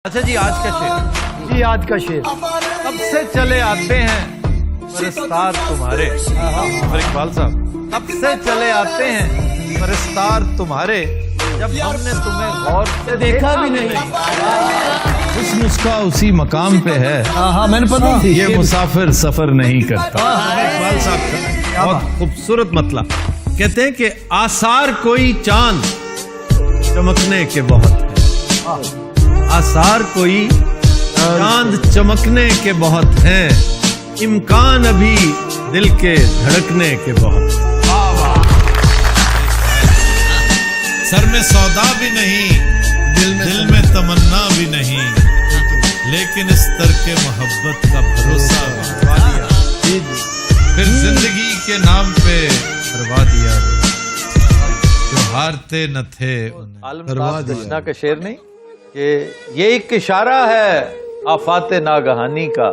اچھا جی، آج کا شعر جی آج کا شعر کب سے چلے آتے ہیں پرستار تمہارے. ظفر اقبال صاحب، کب سے چلے آتے ہیں پرستار تمہارے، جب ہم نے تمہیں غور سے دیکھا بھی نہیں. حسن اس کا اسی مقام پہ ہے، ہاں میں نے پتا تھی یہ مسافر سفر نہیں کرتا. اقبال صاحب کا بہت خوبصورت مطلب. کہتے ہیں کہ آثار کوئی چاند چمکنے کے بہت ہیں، آثار کوئی چاند چمکنے کے بہت ہیں، امکان ابھی دل کے دھڑکنے کے بہت ہیں. سر میں سودا بھی نہیں، دل میں تمنا بھی نہیں، لیکن اس ترک محبت کا بھروسہ پھر زندگی کے نام پہ کروا دیا جو ہارتے نہ تھے دشنا کا شعر نہیں کہ یہ ایک اشارہ ہے آفات ناگہانی کا،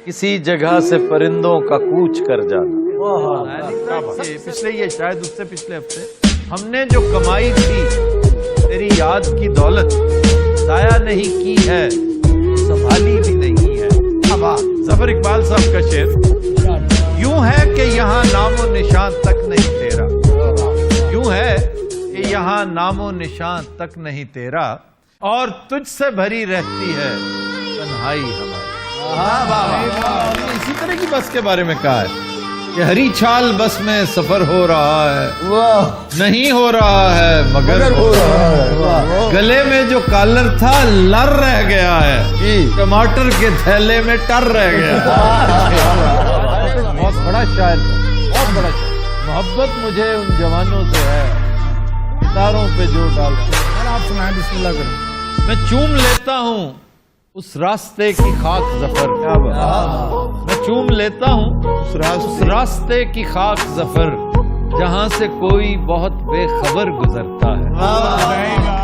کسی جگہ سے پرندوں کا کوچ کر جانا. پچھلے یہ شاید اس سے پچھلے ہفتے ہم نے جو کمائی تھی تیری یاد کی دولت، ضائع نہیں کی ہے سنبھالی بھی نہیں ہے. ظفر اقبال صاحب کا شعر یوں ہے کہ یہاں نام و نشان تک نہیں تیرا، یوں ہے کہ یہاں نام و نشان تک نہیں تیرا، اور تجھ سے بھری رہتی ہے تنہائی ہماری. اسی طرح کی بس کے بارے میں کہا ہے کہ ہری چھال بس میں سفر ہو رہا ہے، نہیں ہو رہا ہے مگر ہو رہا ہے. گلے میں جو کالر تھا لر رہ گیا ہے، ٹماٹر کے تھیلے میں ٹر رہ گیا. بہت بڑا شاعر، بہت بڑا شاعر. محبت مجھے ان جوانوں سے ہے ستاروں پہ جو ڈالتے ہیں. آپ سنائیں، بسم اللہ کریں. میں چوم لیتا ہوں اس راستے کی خاک ظفر، میں چوم لیتا ہوں اس راستے کی خاک ظفر، جہاں سے کوئی بہت بے خبر گزرتا ہے.